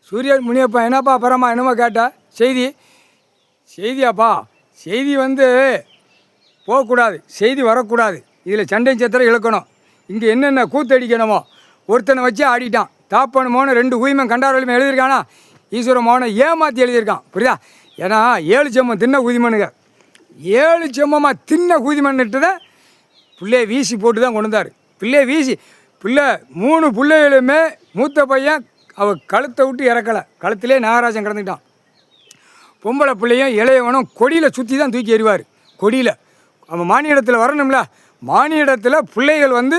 சூரியன் முனியப்பா என்னப்பா பரமா என்னமோ கேட்டா செய்தியாப்பா செய்தி வந்து போகக்கூடாது, செய்தி வரக்கூடாது. இதில் சண்டை சத்திரம் இழுக்கணும். இங்கே என்னென்ன கூத்தடிக்கணுமோ ஒருத்தனை வச்சு ஆடிட்டான். தாப்பன் மோகனை 2 ஊய்மன் கண்டாரோலியுமே எழுதியிருக்கானா, ஈஸ்வர மோகனை ஏமாற்றி எழுதியிருக்கான். புரியுதா? ஏன்னா 7 செம்மம் தின்ன குதிமனுங்க, 7 செம்மமாக தின்ன குதிமன்னுட்டு தான் பிள்ளையை வீசி போட்டு தான் கொண்டு வந்தார். பிள்ளையை வீசி 3 பிள்ளைகளுமே மூத்த பையன் அவள் கழுத்தை விட்டு இறக்கலை, கழுத்திலே நாகராஜன் கிடந்துக்கிட்டான். பொம்பளை பிள்ளையும் இளையவனும் கொடியில் சுற்றி தான் தூக்கி எறிவார். கொடியில் அவன் மானியிடத்தில் வரணும்ல, மானியிடத்தில் பிள்ளைகள் வந்து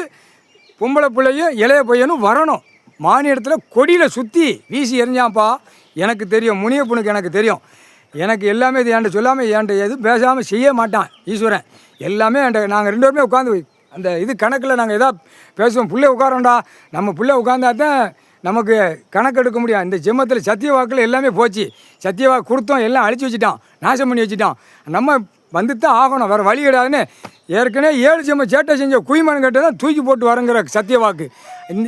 பொம்பளை பிள்ளையும் இளைய பையனும் வரணும். மானியிடத்தில் கொடியில் சுற்றி வீசி எறிஞ்சான்ப்பா. எனக்கு தெரியும், முனியப்பனுக்கு எனக்கு தெரியும். எனக்கு எல்லாமே இது என்கிட்ட சொல்லாமல் என்கிட்ட எதுவும் பேசாமல் செய்ய மாட்டான் ஈஸ்வரன். எல்லாமே என்கிட்ட நாங்கள் 2 பேருமே உட்காந்து அந்த இது கணக்கில் நாங்கள் எதாவது பேசுவோம். பிள்ளை உட்காரோண்டா, நம்ம பிள்ளை உட்காந்தா தான் நமக்கு கணக்கு எடுக்க முடியும். இந்த ஜென்மத்தில் சத்தியவாக்கில் எல்லாமே போச்சு. சத்தியவாக்கு கொடுத்தோம், எல்லாம் அழிச்சு வச்சுட்டான், நாசம் பண்ணி வச்சுட்டான். நம்ம வந்து தான் ஆகணும், வேறு வழி கிடையாதுன்னு ஏற்கனவே 7 செம்ம சேட்டை செஞ்ச குயிமன் கிட்ட தான் தூக்கி போட்டு வரங்கிற சத்தியவாக்கு.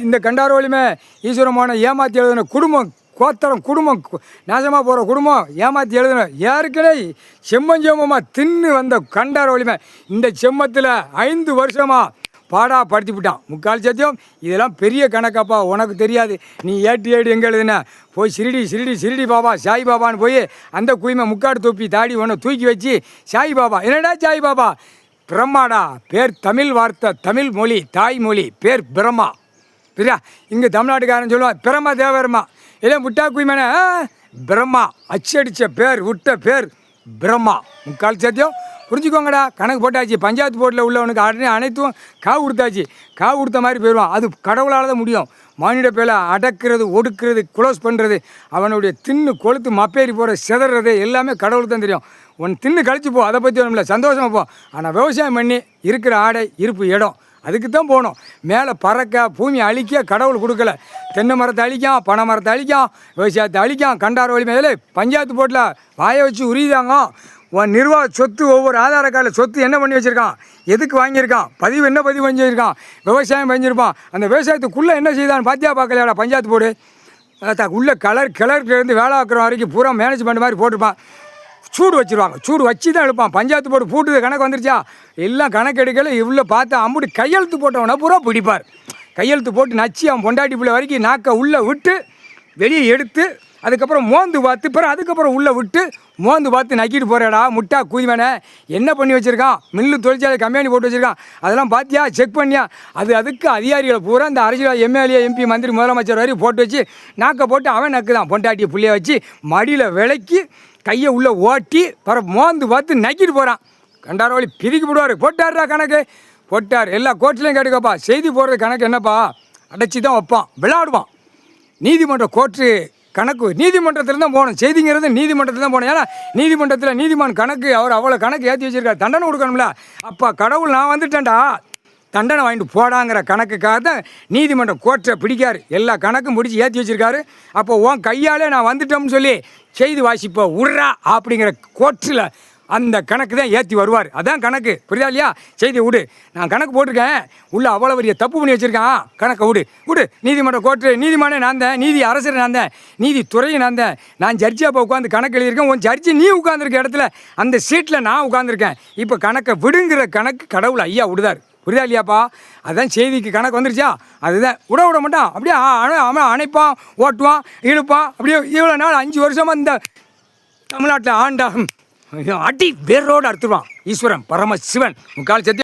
இந்த கண்டாரோலியுமே ஈஸ்வரமான ஏமாற்றி எழுதின குடும்பம், கோத்தரம் குடும்பம், நாசமாக போகிற குடும்பம் ஏமாற்றி எழுதின ஏற்கனவே செம்மஞ்செம்மமாக தின்னு வந்த கண்டாரோலியுமே இந்த செம்மத்தில் 5 வருஷமாக பாடா படுத்தி விட்டான். 3/4 சத்தியம். இதெல்லாம் பெரிய கணக்காப்பா, உனக்கு தெரியாது. நீ ஏட்டு எங்கே எழுதுன, போய் சிரிடி பாபா சாய் பாபான்னு போய் அந்த குயிமை முக்காடு தொப்பி தாடி ஒன்று தூக்கி வச்சு சாய் பாபா, என்னடா சாய் பாபா? பிரம்மாடா பேர், தமிழ் வார்த்தை, தமிழ் மொழி, தாய்மொழி பேர் பிரம்மா. சரியா? இங்கே தமிழ்நாட்டுக்காரன் சொல்லுவான் பிரம்மா தேவரம்மா. இல்லை முட்டா குயிமேன பிரம்மா, அச்சடித்த பேர், விட்ட பேர் பிரம்மா. 3/4 சத்தியம். புரிஞ்சுக்கோங்கடா, கணக்கு போட்டாச்சு. பஞ்சாயத்து போர்ட்டில் உள்ளவனுக்கு அனைத்தும் காவு கொடுத்தாச்சு. காவு கொடுத்த மாதிரி போயிடுவான். அது கடவுளால் தான் முடியும். மானிட பேரை அடக்கிறது, ஒடுக்கிறது, க்ளோஸ் பண்ணுறது, அவனுடைய தின்னு கொளுத்து மப்பேறி போகிற சிதறது எல்லாமே கடவுளுக்கு தான் தெரியும். உன் தின்னு கழிச்சு போ, அதை பற்றி ஒன்றும் இல்லை, சந்தோஷமாக போ. ஆனால் விவசாயம் பண்ணி இருக்கிற ஆடை இருப்பு இடம் அதுக்கு தான் போகணும். மேலே பறக்க பூமி அழிக்க கடவுள் கொடுக்கல. தென்னை மரத்தை அழிக்கான், பனை மரத்தை அழிக்கான், விவசாயத்தை அழிக்கான். கண்டார வழி மேலே பஞ்சாயத்து போர்ட்டில் வாயை வச்சு உரியுதாங்க. உன் நிர்வாக சொத்து, ஒவ்வொரு ஆதார கார்டில் சொத்து என்ன பண்ணி வச்சுருக்கான், எதுக்கு வாங்கியிருக்கான், என்ன பதிவு பண்ணி வச்சுருக்கான், விவசாயம் பண்ணியிருப்பான். அந்த விவசாயத்துக்குள்ளே என்ன செய்தான்னு பார்த்தியா பார்க்கலையாடா பஞ்சாயத்து போர்டு? உள்ள கிளர்லேருந்து வேலை ஆக்குற வரைக்கும் பூரா மேனேஜ்மெண்ட் மாதிரி போட்டிருப்பான். சூடு வச்சுருவாங்க, சூடு வச்சு தான் எழுப்பான். பஞ்சாயத்து போர்டு பூட்டுது, கணக்கு வந்துருச்சா, எல்லாம் கணக்கு எடுக்கல. இவ்வளோ பார்த்தா அம்புட்டு கையெழுத்து போட்டவனை பூரா பிடிப்பார். கையெழுத்து போட்டு நச்சு அவன் பொண்டாட்டி பிள்ளை வரைக்கும் நாக்கை உள்ளே விட்டு வெளியே எடுத்து அதுக்கப்புறம் மோந்து பார்த்து பிறகு அதுக்கப்புறம் உள்ளே விட்டு மோந்து பார்த்து நக்கிட்டு போகிறடா முட்டா குதிவனை. என்ன பண்ணி வச்சுருக்கான், மில்லு தொழிற்சாலை கம்பெனி போட்டு வச்சுருக்கான், அதெல்லாம் பார்த்தியா, செக் பண்ணியா? அதுக்கு அதிகாரிகளை பூரா இந்த அரசியல் எம்எல்ஏ எம்பி மந்திரி முதலமைச்சர் வரைக்கும் போட்டு வச்சு நாக்கை போட்டு அவன் நக்குதான். பொண்டாட்டியை புள்ளைய வச்சு மடியில் விளக்கி கையை உள்ளே ஓட்டி மோந்து பார்த்து நக்கிட்டு போகிறான். கண்டாரோலி பிரிக்கி போடுவார். போட்டார்டா கணக்கு, போட்டார். எல்லா கோர்ட்லேயும் கேட்டுக்கப்பா, செய்தி போடுறது கணக்கு என்னப்பா, அடைச்சி தான் வைப்பான், விளையாடுவான். நீதிமன்ற கோர்ட்டு கணக்கு நீதிமன்றத்தில் தான் போகணும். செய்திங்கிறது நீதிமன்றத்தில் தான் போகணும். ஏன்னா நீதிமன்றத்தில் நீதிமான் கணக்கு அவர் அவ்வளோ கணக்கு ஏற்றி வச்சுருக்காரு, தண்டனை கொடுக்கணும்ல. அப்பா கடவுள் நான் வந்துட்டேன்டா, தண்டனை வாங்கிட்டு போடாங்கிற கணக்குக்காக தான் நீதிமன்றம் கோர்ட்டை பிடிக்காரு. எல்லா கணக்கும் பிடிச்சி ஏற்றி வச்சுருக்காரு. அப்போ உன் கையாலே நான் வந்துட்டோம்னு சொல்லி செய்தி வாசிப்போ விட்றா அப்படிங்கிற கோர்ட்டில் அந்த கணக்கு தான் ஏற்றி வருவார். அதான் கணக்கு. புரியுதா இல்லையா? செய்தி விடு, நான் கணக்கு போட்டிருக்கேன், உள்ள அவ்வளோ பெரிய தப்பு பண்ணி வச்சுருக்கான், கணக்கை விடு. நீதிமன்ற கோர்ட்டு நீதிமானே நான் தான், நீதி அரசர் நான் தான், நீதித்துறையை நான் தான். நான் ஜட்ஜி அப்போ உட்காந்து கணக்கு எழுதியிருக்கேன். உன் ஜட்ஜி நீ உட்காந்துருக்க இடத்துல அந்த சீட்டில் நான் உட்காந்துருக்கேன். இப்போ கணக்கை விடுங்கிற கணக்கு கடவுள் ஐயா விடுதார். புரியுதா இல்லையாப்பா? அதுதான் செய்திக்கு கணக்கு வந்துருச்சா, அதுதான் விட மாட்டான். அப்படியே அவன் அணைப்பான், ஓட்டுவான், இழுப்பான். அப்படியே இவ்வளோ நாள் 5 வருஷமாக இந்த தமிழ்நாட்டில் ஆண்டா அடி வேரோடு அறுத்துருவான் ஈஸ்வரன் பரமசிவன். 3/4 சத்தியம்.